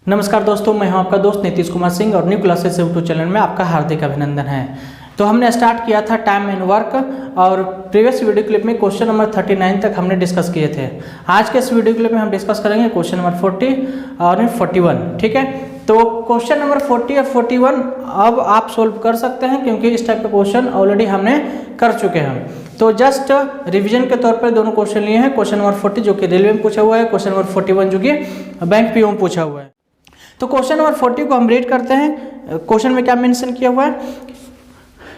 नमस्कार दोस्तों, मैं हूं आपका दोस्त नीतीश कुमार सिंह और न्यू क्लासेस यूट्यूब चैनल में आपका हार्दिक अभिनंदन है। तो हमने स्टार्ट किया था टाइम एंड वर्क और प्रीवियस वीडियो क्लिप में क्वेश्चन नंबर 39 तक हमने डिस्कस किए थे। आज के इस वीडियो क्लिप में हम डिस्कस करेंगे क्वेश्चन नंबर 40 और 41। ठीक है, तो क्वेश्चन नंबर 40 और 41 अब आप सोल्व कर सकते हैं क्योंकि इस टाइप के क्वेश्चन ऑलरेडी हमने कर चुके हैं। तो जस्ट रिवीजन के तौर पर दोनों क्वेश्चन लिए हैं। क्वेश्चन नंबर 40 जो कि रेलवे में पूछा हुआ है, क्वेश्चन नंबर 41 जो कि बैंक पीओ में पूछा हुआ है। तो क्वेश्चन नंबर 40 को हम रीड करते हैं। क्वेश्चन में क्या मेंशन किया हुआ है?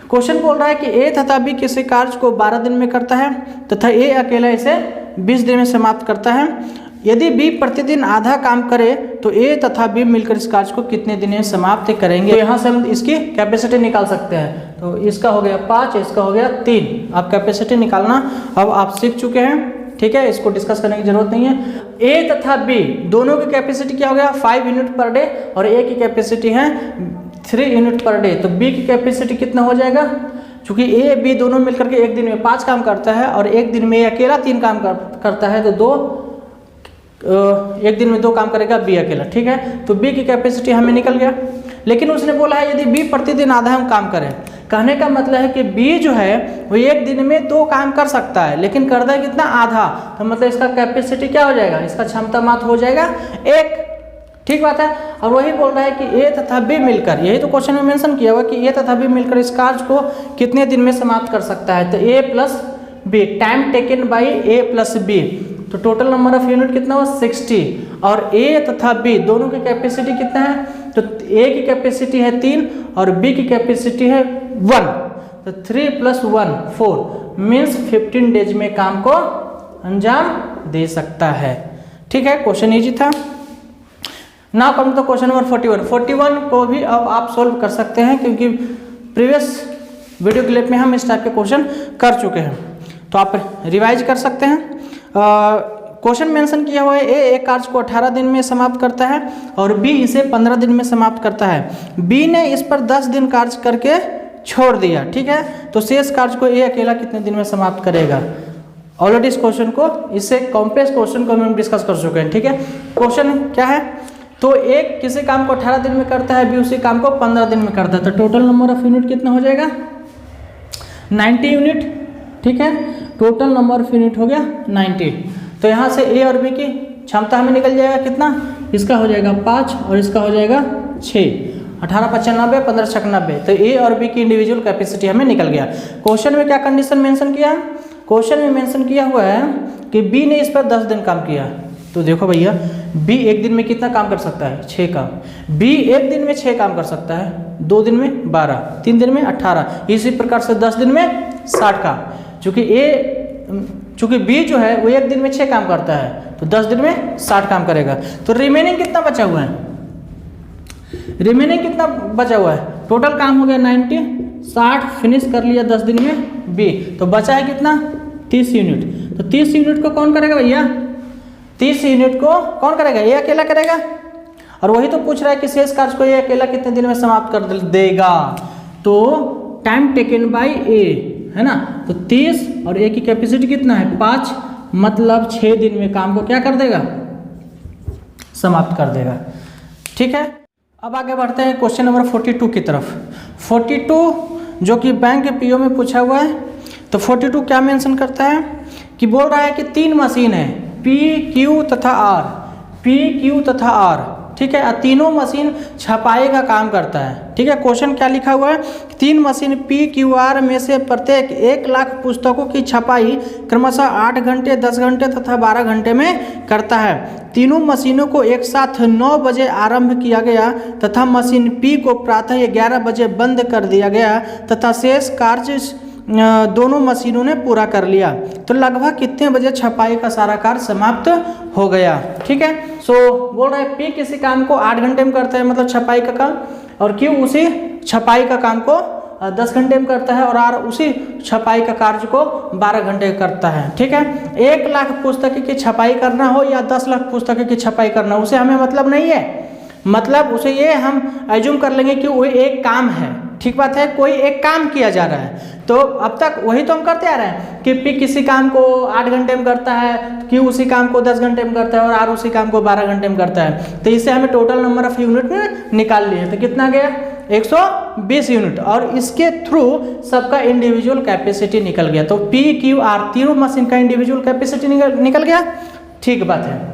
क्वेश्चन बोल रहा है कि ए तथा बी किसी कार्य को 12 दिन में करता है तथा ए अकेला इसे 20 दिन में समाप्त करता है। यदि बी प्रतिदिन आधा काम करे तो ए तथा बी मिलकर इस कार्य को कितने दिन में समाप्त करेंगे। तो यहाँ से हम इसकी कैपेसिटी निकाल सकते हैं। तो इसका हो गया 5, इसका हो गया 3। आप कैपेसिटी निकालना अब आप सीख चुके हैं। ठीक है, इसको डिस्कस करने की जरूरत नहीं है। ए तथा बी दोनों की कैपेसिटी क्या हो गया? 5 यूनिट पर डे और ए की कैपेसिटी है 3 यूनिट पर डे। तो बी की कैपेसिटी कितना हो जाएगा? क्योंकि ए बी दोनों मिलकर के एक दिन में 5 काम करता है और एक दिन में अकेला 3 काम करता है, तो एक दिन में 2 काम करेगा बी अकेला। ठीक है, तो बी की कैपेसिटी हमें निकल गया। लेकिन उसने बोला है यदि बी प्रतिदिन आधा हम काम करें। कहने का मतलब है कि बी जो है वो एक दिन में 2 काम कर सकता है, लेकिन करता है कितना? आधा। तो मतलब इसका कैपेसिटी क्या हो जाएगा? इसका क्षमता मात्र हो जाएगा 1। ठीक बात है। और वही बोल रहा है कि ए तथा बी मिलकर, यही तो क्वेश्चन में मेंशन किया हुआ कि ए तथा बी मिलकर इस कार्य को कितने दिन में समाप्त कर सकता है। तो a plus b, time taken by a plus b, तो टोटल नंबर ऑफ यूनिट कितना हुआ? 60। और ए तथा बी दोनों की कैपेसिटी कितना है? तो ए की कैपेसिटी है 3 और बी की कैपेसिटी है 1। तो 3 + 1 4 मीन्स 15 डेज में काम को अंजाम दे सकता है। ठीक है, क्वेश्चन इजी था। Now come to question number 41 को भी अब आप सोल्व कर सकते हैं क्योंकि प्रीवियस वीडियो क्लिप में हम इस टाइप के क्वेश्चन कर चुके हैं। तो आप रिवाइज कर सकते हैं। क्वेश्चन मेंशन किया हुआ है ए एक कार्य को 18 दिन में समाप्त करता है और बी इसे 15 दिन में समाप्त करता है। बी ने इस पर 10 दिन कार्य करके छोड़ दिया। ठीक है, तो शेष कार्य को ए अकेला कितने दिन में समाप्त करेगा? ऑलरेडी इस क्वेश्चन को, इससे कॉम्प्लेक्स क्वेश्चन को हम डिस्कस कर चुके हैं। ठीक है, क्वेश्चन क्या है? तो एक किसी काम को 18 दिन में करता है, बी उसी काम को 15 दिन में करता है। तो टोटल नंबर ऑफ यूनिट कितना हो जाएगा? 90 यूनिट। ठीक है, टोटल नंबर ऑफ यूनिट हो गया 90। तो यहाँ से ए और बी की क्षमता हमें निकल जाएगा कितना? इसका हो जाएगा 5 और इसका हो जाएगा 6। 18 × 5 = 90, 15 × 6 = 90। तो ए और बी की इंडिविजुअल कैपेसिटी हमें निकल गया। क्वेश्चन में क्या कंडीशन मेंशन किया है? क्वेश्चन में मेंशन किया हुआ है कि बी ने इस पर 10 दिन काम किया। तो देखो भैया, बी एक दिन में कितना काम कर सकता है? 6 काम। बी एक दिन में 6 काम कर सकता है, 2 दिन में 12, 3 दिन में 18, इसी प्रकार से 10 दिन में 60 काम। चूंकि बी जो है वो एक दिन में 6 काम करता है तो 10 दिन में 60 काम करेगा। तो रिमेनिंग कितना बचा हुआ है? रिमेनिंग कितना बचा हुआ है? टोटल काम हो गया 90, 60 फिनिश कर लिया 10 दिन में बी, तो बचा है कितना? 30 यूनिट। तो 30 यूनिट को कौन करेगा भैया? 30 यूनिट को कौन करेगा? ये अकेला करेगा। और वही तो पूछ रहा है कि शेष कार्य को ये अकेला कितने दिन में समाप्त कर देगा। तो टाइम टेकन बाई ए है ना, तो 30 और ए की कैपेसिटी कितना है? 5, मतलब 6 दिन में काम को क्या कर देगा? समाप्त कर देगा। ठीक है, अब आगे बढ़ते हैं क्वेश्चन नंबर 42 की तरफ। 42 जो कि बैंक पीओ में पूछा हुआ है। तो 42 क्या मेंशन करता है कि बोल रहा है कि 3 मशीन है पी क्यू तथा आर, पी क्यू तथा आर। ठीक है, तीनों मशीन छपाई का काम करता है। ठीक है, क्वेश्चन क्या लिखा हुआ है? 3 मशीन पी क्यू आर में से प्रत्येक 1 लाख पुस्तकों की छपाई क्रमशः 8 घंटे, 10 घंटे तथा 12 घंटे में करता है। तीनों मशीनों को एक साथ 9 बजे आरंभ किया गया तथा मशीन पी को प्रातः 11 बजे बंद कर दिया गया तथा शेष कार्य दोनों मशीनों ने पूरा कर लिया। तो लगभग कितने बजे छपाई का सारा कार्य समाप्त हो गया? ठीक है, सो बोल रहा है पी किसी काम को 8 घंटे में करता है, मतलब छपाई का काम, और क्यू उसी छपाई का काम को 10 घंटे में करता है और आर उसी छपाई का कार्य को 12 घंटे करता है। ठीक है, 1 लाख पुस्तक की छपाई करना हो या 10 लाख पुस्तक की छपाई करना हो, उसे हमें मतलब नहीं है। मतलब उसे ये हम एज्यूम कर लेंगे कि वो एक काम है। ठीक बात है, कोई एक काम किया जा रहा है। तो अब तक वही तो हम करते आ रहे हैं कि P किसी काम को 8 घंटे में करता है, Q उसी काम को 10 घंटे में करता है और R उसी काम को 12 घंटे में करता है। तो इससे हमें टोटल नंबर ऑफ यूनिट निकाल लिए। तो कितना गया 120 यूनिट, और इसके थ्रू सबका इंडिविजुअल कैपेसिटी निकल गया। तो P Q R तीनों मशीन का इंडिविजुअल कैपेसिटी निकल गया। ठीक बात है।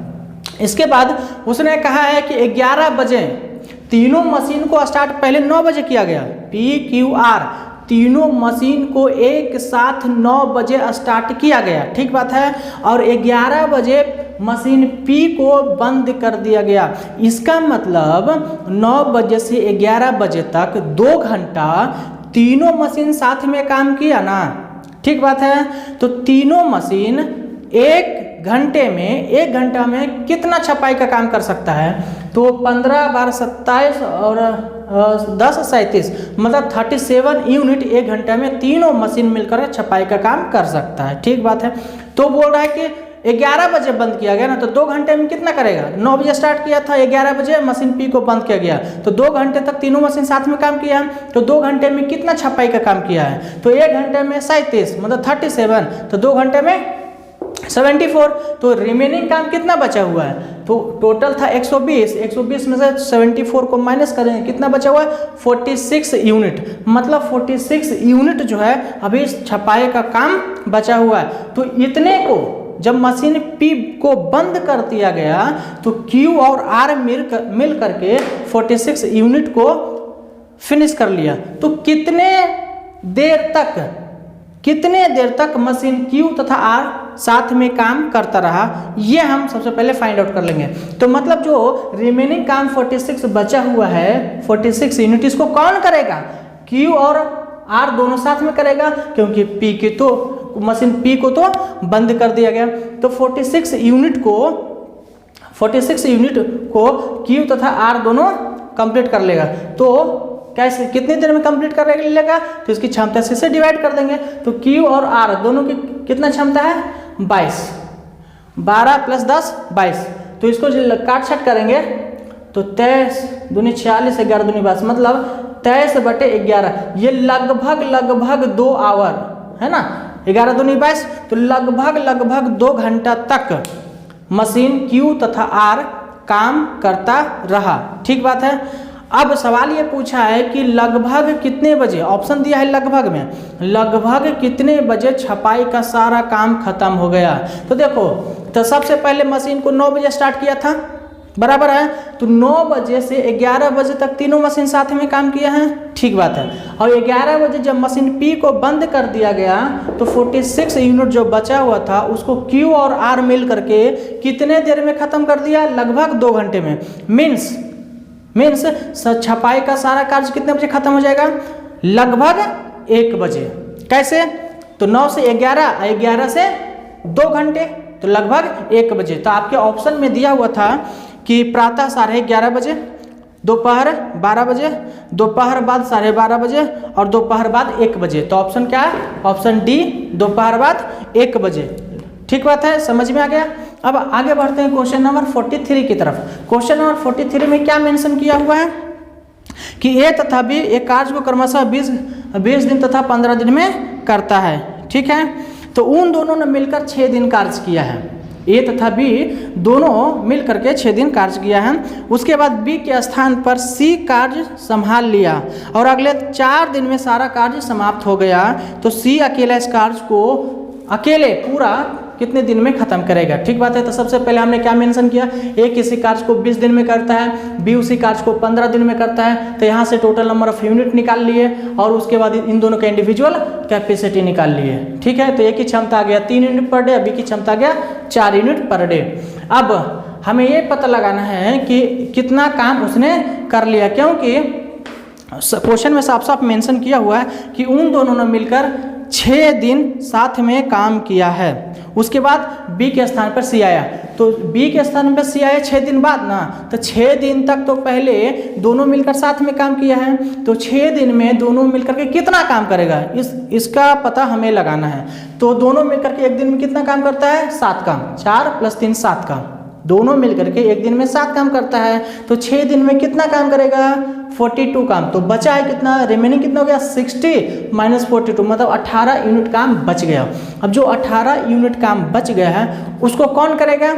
इसके बाद उसने कहा है कि 11 बजे तीनों मशीन को स्टार्ट पहले 9 बजे किया गया। P Q R तीनों मशीन को एक साथ 9 बजे स्टार्ट किया गया। ठीक बात है। और 11 बजे मशीन P को बंद कर दिया गया। इसका मतलब 9 बजे से 11 बजे तक 2 घंटा तीनों मशीन साथ में काम किया ना। ठीक बात है। तो तीनों मशीन एक घंटा में कितना छपाई का काम कर सकता है? तो 15 बार 27 और 10 37 मतलब 37 यूनिट एक घंटे में तीनों मशीन मिलकर छपाई का काम कर सकता है। ठीक बात है। तो बोल रहा है कि 11 बजे बंद किया गया ना, तो 2 घंटे में कितना करेगा? 9 बजे स्टार्ट किया था, 11 बजे मशीन P को बंद किया गया, तो 2 घंटे तक तीनों मशीन साथ में काम किया है। तो 2 घंटे में कितना छपाई का काम किया है? तो 1 घंटे में 37 मतलब 37, तो 2 घंटे में 74। तो रिमेनिंग काम कितना बचा हुआ है? तो टोटल था 120 में से 74 को माइनस करेंगे, कितना बचा हुआ है? 46 यूनिट। मतलब 46 यूनिट जो है अभी छपाई का काम बचा हुआ है। तो इतने को जब मशीन P को बंद कर दिया गया तो Q और R मिल करके 46 यूनिट को फिनिश कर लिया। तो कितने देर तक मशीन Q तथा R साथ में काम करता रहा, ये हम सबसे पहले फाइंड आउट कर लेंगे। तो मतलब जो रिमेनिंग काम 46 बचा हुआ है, 46 यूनिट, इसको कौन करेगा? Q और R दोनों साथ में करेगा, क्योंकि मशीन P को तो बंद कर दिया गया। तो 46 यूनिट को Q तथा R दोनों कंप्लीट कर लेगा। तो कैसे, कितनी देर में कंप्लीट कर लेगा? तो इसकी क्षमता से डिवाइड कर देंगे। तो Q और R दोनों की कितना क्षमता है? 22, 12 + 10 22। तो इसको काट छट करेंगे तो 23 दूनी 46, 11 दूनी 22, मतलब 23/11। ये लगभग 2 आवर है ना। 11 दूनी 22, तो लगभग 2 घंटा तक मशीन Q तथा R काम करता रहा। ठीक बात है। अब सवाल ये पूछा है कि लगभग कितने बजे, ऑप्शन दिया है लगभग कितने बजे छपाई का सारा काम खत्म हो गया। तो देखो, तो सबसे पहले मशीन को 9 बजे स्टार्ट किया था, बराबर है। तो 9 बजे से 11 बजे तक तीनों मशीन साथ में काम किया है। ठीक बात है। और 11 बजे जब मशीन P को बंद कर दिया गया तो 46 यूनिट जो बचा हुआ था उसको Q और R मिल करके कितने देर में खत्म कर दिया? लगभग 2 घंटे में। मीन्स छपाई का सारा कार्य कितने बजे खत्म हो जाएगा? लगभग 1 बजे। कैसे? तो 9 से 11, 11 से 2 घंटे, तो लगभग 1 बजे। तो आपके ऑप्शन में दिया हुआ था कि प्रातः 11:30 बजे, दोपहर 12 बजे, दोपहर बाद 12:30 बजे और दोपहर बाद 1 बजे। तो ऑप्शन क्या है? ऑप्शन डी, दोपहर बाद 1 बजे। ठीक बात है, समझ में आ गया। अब आगे बढ़ते हैं क्वेश्चन नंबर 43 की तरफ। क्वेश्चन नंबर 43 में क्या मेंशन किया हुआ है कि A तथा B एक कार्य को क्रमशः 20 दिन तथा 15 दिन में करता है। ठीक है। तो उन दोनों ने मिलकर 6 दिन कार्य किया है। A तथा B दोनों मिल करके 6 दिन कार्य किया है। उसके बाद B के स्थान पर C कार्य संभाल लिया और अगले 4 दिन में सारा कार्य समाप्त हो गया। तो C अकेला इस कार्य को अकेले पूरा कितने दिन में खत्म करेगा? ठीक बात है। तो सबसे पहले हमने क्या मेंशन किया? A किसी कार्य को 20 दिन में करता है, B उसी कार्य को 15 दिन में करता है। तो यहाँ से टोटल नंबर ऑफ यूनिट निकाल लिए और उसके बाद इन दोनों का इंडिविजुअल कैपेसिटी निकाल लिए। ठीक है। तो A की क्षमता आ गया 3 यूनिट पर डे, B की क्षमता आ गया 4 यूनिट पर डे। अब हमें ये पता लगाना है कि कितना काम उसने कर लिया, क्योंकि क्वेश्चन में साफ साफ मेंशन किया हुआ है कि उन दोनों ने मिलकर 6 दिन साथ में काम किया है। उसके बाद B के स्थान पर C आया, तो B के स्थान पर C आया 6 दिन बाद ना। तो 6 दिन तक तो पहले दोनों मिलकर साथ में काम किया है। तो 6 दिन में दोनों मिलकर के कितना काम करेगा, इसका पता हमें लगाना है। तो दोनों मिलकर के एक दिन में कितना काम करता है? 7 काम, 4 + 3 7 काम। दोनों मिलकर के एक दिन में 7 काम करता है, तो 6 दिन में कितना काम करेगा? 42 काम। तो बचा है कितना? रिमेनिंग कितना हो गया? 60 माइनस 42, मतलब 18 यूनिट काम बच गया। अब जो 18 यूनिट काम बच गया है उसको कौन करेगा?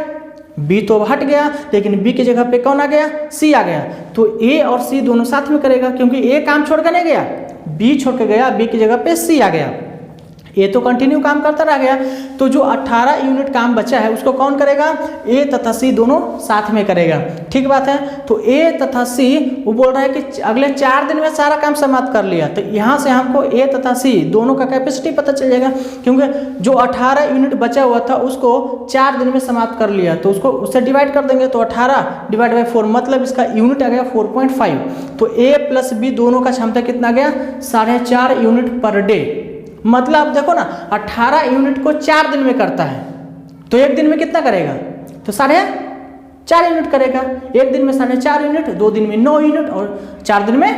बी तो हट गया, लेकिन बी की जगह पे कौन आ गया? सी आ गया। तो ए और सी दोनों साथ में करेगा, क्योंकि ए काम छोड़ कर नहीं गया, बी छोड़ के गया, बी की जगह पे सी आ गया। ए तो कंटिन्यू काम करता रह गया। तो जो 18 यूनिट काम बचा है उसको कौन करेगा? ए तथा सी दोनों साथ में करेगा। ठीक बात है। तो ए तथा सी वो बोल रहा है कि अगले 4 दिन में सारा काम समाप्त कर लिया। तो यहाँ से हमको ए तथा सी दोनों का कैपेसिटी पता चल जाएगा, क्योंकि जो 18 यूनिट बचा हुआ था उसको 4 दिन में समाप्त कर लिया, तो उसको उससे डिवाइड कर देंगे। तो 18 डिवाइड बाई 4, मतलब इसका यूनिट आ गया 4.5। तो ए प्लस बी दोनों का क्षमता कितना गया? 4.5 यूनिट पर डे। मतलब देखो ना, 18 यूनिट को 4 दिन में करता है, तो एक दिन में कितना करेगा? तो 4.5 यूनिट करेगा। एक दिन में 4.5 यूनिट, 2 दिन में 9 यूनिट और 4 दिन में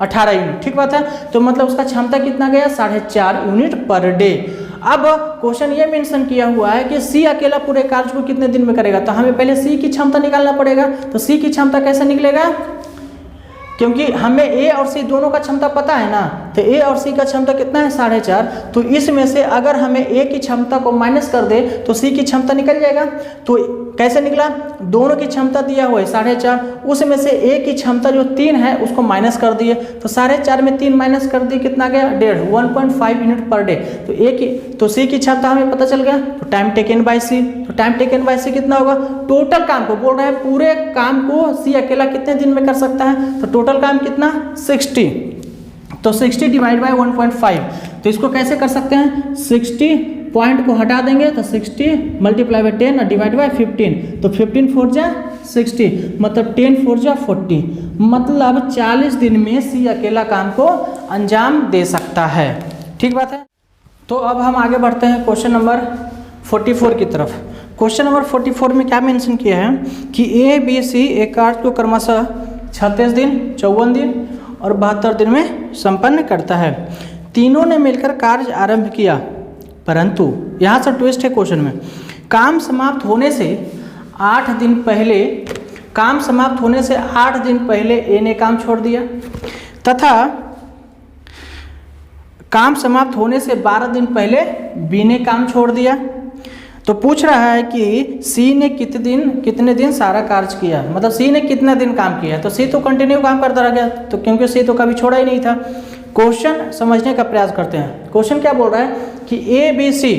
18 यूनिट। ठीक बात है। तो मतलब उसका क्षमता कितना गया? 4.5 यूनिट पर डे। अब क्वेश्चन ये मेंशन किया हुआ है कि सी अकेला पूरे कार्य को कितने दिन में करेगा, तो हमें पहले सी की क्षमता निकालना पड़ेगा। तो सी की क्षमता कैसे निकलेगा? क्योंकि हमें ए और सी दोनों का क्षमता पता है ना, तो ए और सी का क्षमता कितना है? 4.5। तो इसमें से अगर हमें ए की क्षमता को माइनस कर दे तो सी की क्षमता निकल जाएगा। तो कैसे निकला? दोनों की क्षमता दिया हुआ है 4.5, उसमें से ए की क्षमता जो 3 है उसको माइनस कर दिए, तो 4.5 में 3 माइनस कर दिए, कितना गया? 1.5 यूनिट पर डे। तो ए की तो सी की क्षमता हमें पता चल गया। तो टाइम टेकन बाय सी, तो टाइम टेकन बाय सी कितना होगा? टोटल काम को बोल रहे हैं, पूरे काम को सी अकेला कितने दिन में कर सकता है? तो टोटल काम कितना? 60। तो 60 डिवाइड बाय 1.5, तो इसको कैसे कर सकते हैं? 60 पॉइंट को हटा देंगे तो 60 मल्टीप्लाई बाई 10 और डिवाइड बाई 15, तो 15 4 जा 60, मतलब 10 4 जा 40, मतलब 40 दिन में सी अकेला काम को अंजाम दे सकता है। ठीक बात है। तो अब हम आगे बढ़ते हैं क्वेश्चन नंबर 44 की तरफ। क्वेश्चन नंबर 44 में क्या मेंशन किया है कि ए बी सी एक कार्य को क्रमशः 36 दिन, 54 दिन और 72 दिन में संपन्न करता है। तीनों ने मिलकर कार्य आरंभ किया, परंतु यहाँ से ट्विस्ट है क्वेश्चन में, काम समाप्त होने से 8 दिन पहले ए ने काम छोड़ दिया तथा काम समाप्त होने से 12 दिन पहले बी ने काम छोड़ दिया। तो पूछ रहा है कि सी ने कितने दिन सारा कार्य किया, मतलब सी ने कितना दिन काम किया। तो सी तो कंटिन्यू काम करता रह गया, तो क्योंकि सी तो कभी छोड़ा ही नहीं था। क्वेश्चन समझने का प्रयास करते हैं। क्वेश्चन क्या बोल रहा है कि ए बी सी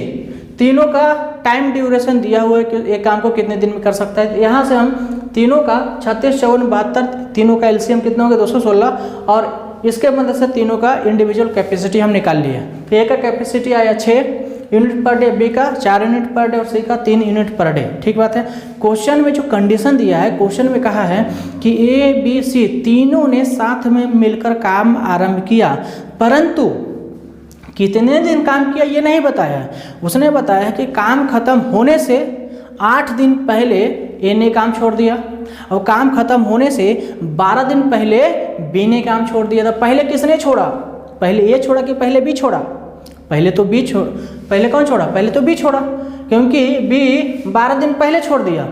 तीनों का टाइम ड्यूरेशन दिया हुआ है कि एक काम को कितने दिन में कर सकता है। यहाँ से हम तीनों का 36, 54, 72 तीनों का एलसीएम कितना हो गया? 216, और इसके मदद से तीनों का इंडिविजुअल कैपेसिटी हम निकाल लिया। तो ए का कैपेसिटी आया 6 यूनिट पर डे, बी का 4 यूनिट पर डे और सी का 3 यूनिट पर डे। ठीक बात है। क्वेश्चन में जो कंडीशन दिया है, क्वेश्चन में कहा है कि ए बी सी तीनों ने साथ में मिलकर काम आरंभ किया, परंतु कितने दिन काम किया ये नहीं बताया है। उसने बताया है कि काम खत्म होने से 8 दिन पहले ए ने काम छोड़ दिया और काम खत्म होने से 12 दिन पहले बी ने काम छोड़ दिया था। पहले किसने छोड़ा? पहले ए छोड़ा कि पहले बी छोड़ा? पहले तो बी छोड़, पहले कौन छोड़ा? पहले तो बी छोड़ा, क्योंकि बी 12 दिन पहले छोड़ दिया,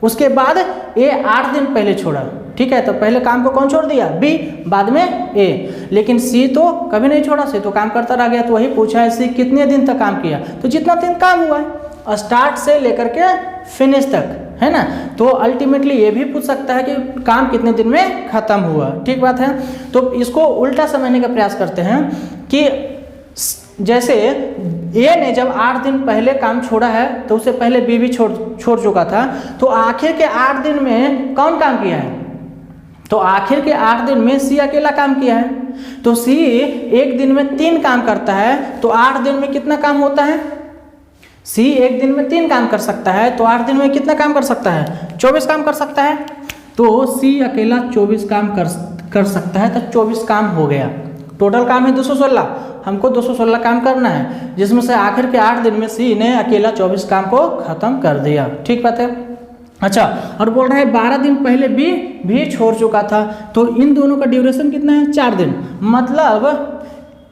उसके बाद ए 8 दिन पहले छोड़ा। ठीक है। तो पहले काम को कौन छोड़ दिया? बी, बाद में ए। लेकिन सी तो कभी नहीं छोड़ा, सी तो काम करता रह गया। तो वही पूछा है सी कितने दिन तक काम किया, तो जितना दिन काम हुआ है स्टार्ट से लेकर के फिनिश तक, है ना। तो अल्टीमेटली ये भी पूछ सकता है कि काम कितने दिन में खत्म हुआ। ठीक बात है। तो इसको उल्टा समझने का प्रयास करते हैं कि जैसे ए ने जब 8 दिन पहले काम छोड़ा है तो उससे पहले बी भी छोड़ चुका था, तो आखिर के 8 दिन में कौन काम किया है? तो आखिर के 8 दिन में सी अकेला काम किया है। तो सी एक दिन में 3 काम करता है, तो 8 दिन में कितना काम होता है? सी एक दिन में 3 काम कर सकता है, तो 8 दिन में कितना काम कर सकता है? 24 काम कर सकता है। तो सी अकेला 24 काम कर सकता है, तो 24 काम हो गया। टोटल काम है 216, हमको 216 काम करना है, जिसमें से आखिर के 8 दिन में सी ने अकेला 24 काम को खत्म कर दिया। ठीक बात है। अच्छा, और बोल रहा है 12 दिन पहले बी भी छोड़ चुका था, तो इन दोनों का ड्यूरेशन कितना है? 4 दिन। मतलब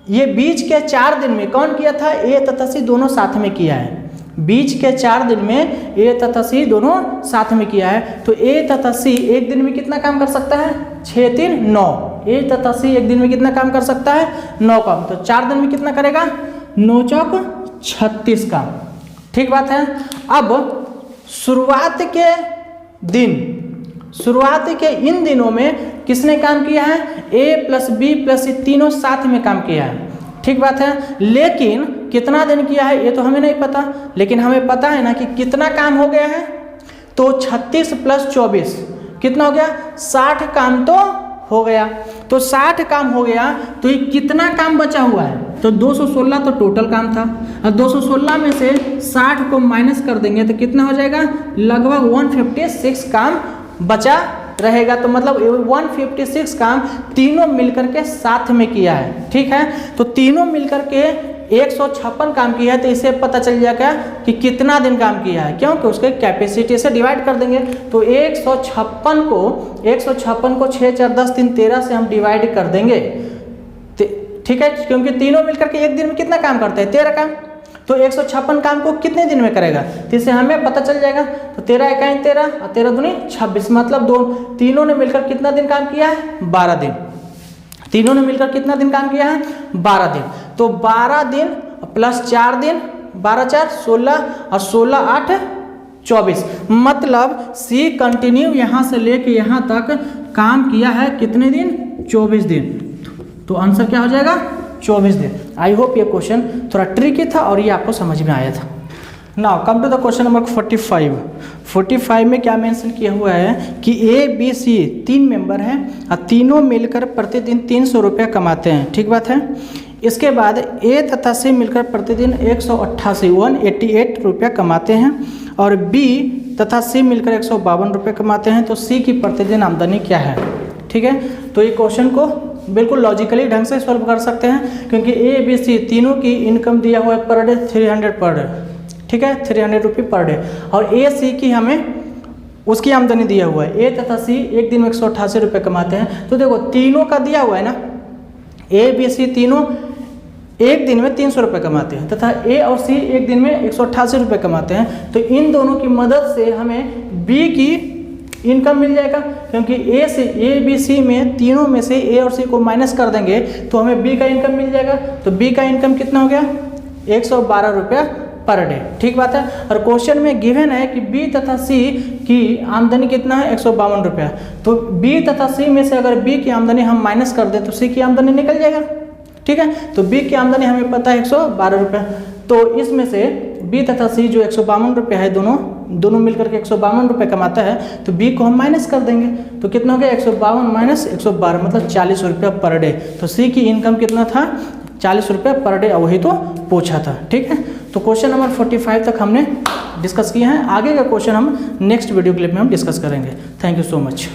ये बीच के 4 दिन में कौन किया था? ए तथा सी दोनों साथ में किया है। बीच के 4 दिन में ए तथा सी दोनों साथ में किया है, तो ए तथा सी एक दिन में कितना काम कर सकता है? 6 3 9। ए तथा सी एक दिन में कितना काम कर सकता है? 9 काम। तो 4 दिन में कितना करेगा? 9 चौक 36 काम। ठीक बात है। अब शुरुआत के इन दिनों में किसने काम किया है? ए प्लस बी प्लस सी तीनों साथ में काम किया है। ठीक बात है। लेकिन कितना दिन किया है ये तो हमें नहीं पता, लेकिन हमें पता है ना कि कितना काम हो गया है। तो 36 प्लस 24 कितना हो गया? 60 काम तो हो गया। तो 60 काम हो गया, तो ये कितना काम बचा हुआ है? तो 216 तो टोटल काम था। अब 216 में से 60 को माइनस कर देंगे तो कितना हो जाएगा? लगभग 156 काम बचा रहेगा। तो मतलब 156 काम तीनों मिलकर के साथ में किया है। ठीक है, तो तीनों मिलकर के 156 काम किया है। तो इससे पता चल जाएगा कि कितना दिन काम किया है, क्योंकि उसके कैपेसिटी से डिवाइड कर देंगे। तो 156 को 6 4 10 3 13 से हम डिवाइड कर देंगे। ठीक है, क्योंकि तीनों मिलकर के एक दिन में कितना काम करते हैं? 13 काम। तो 156 काम को कितने दिन में करेगा? तो इससे हमें पता चल जाएगा। तो 13 इकाई 13 और 13 दूनी 26, मतलब तीनों ने मिलकर कितना दिन काम किया है? 12 दिन। तीनों ने मिलकर कितना दिन काम किया है? 12 दिन। तो 12 दिन प्लस 4 दिन, 12 4 16 और 16 8 24, मतलब सी कंटिन्यू यहाँ से लेके यहाँ तक काम किया है कितने दिन? 24 दिन। तो आंसर क्या हो जाएगा? 24 दिन। आई होप ये क्वेश्चन थोड़ा ट्रिकी था और ये आपको समझ में आया था। Now come to the question number 45। 45 में क्या मेंशन किया हुआ है कि ए बी सी 3 मेंबर हैं और तीनों मिलकर प्रतिदिन 300 रुपया कमाते हैं। ठीक बात है। इसके बाद ए तथा सी मिलकर प्रतिदिन 188 रुपया कमाते हैं और बी तथा सी मिलकर 152 रुपये कमाते हैं। तो सी की प्रतिदिन आमदनी क्या है? ठीक है, तो ये क्वेश्चन को बिल्कुल लॉजिकली ढंग से सॉल्व कर सकते हैं, क्योंकि ए बी सी तीनों की इनकम दिया हुआ है पर डे 300 पर डे। ठीक है, 300 रुपये पर डे। और ए सी की हमें उसकी आमदनी दिया हुआ है। ए तथा सी एक दिन में 188 रुपये कमाते हैं। तो देखो तीनों का दिया हुआ है ना, ए बी सी तीनों एक दिन में 300 रुपये कमाते हैं तथा ए और सी एक दिन में 188 रुपये कमाते हैं। तो इन दोनों की मदद से हमें बी की इनकम मिल जाएगा, क्योंकि ए बी सी में तीनों में से ए और सी को माइनस कर देंगे तो हमें बी का इनकम मिल जाएगा। तो बी का इनकम कितना हो गया? 112 रुपया पर डे। ठीक बात है। और क्वेश्चन में गिवन है कि बी तथा सी की आमदनी कितना है? 152 रुपया। तो बी तथा सी में से अगर बी की आमदनी हम माइनस कर दें तो सी की आमदनी निकल जाएगा। ठीक है, तो बी की आमदनी हमें पता है 112 रुपया। तो इसमें से बी तथा सी जो 152 रुपये है, दोनों मिलकर के 152 रुपये कमाता है, तो बी को हम माइनस कर देंगे। तो कितना हो गया? 152 माइनस 112, मतलब 40 रुपया पर डे। तो सी की इनकम कितना था? 40 रुपये पर डे, वही तो पूछा था। ठीक है, तो क्वेश्चन नंबर 45 तक हमने डिस्कस किया है। आगे का क्वेश्चन हम नेक्स्ट वीडियो क्लिप में हम डिस्कस करेंगे। Thank you so much.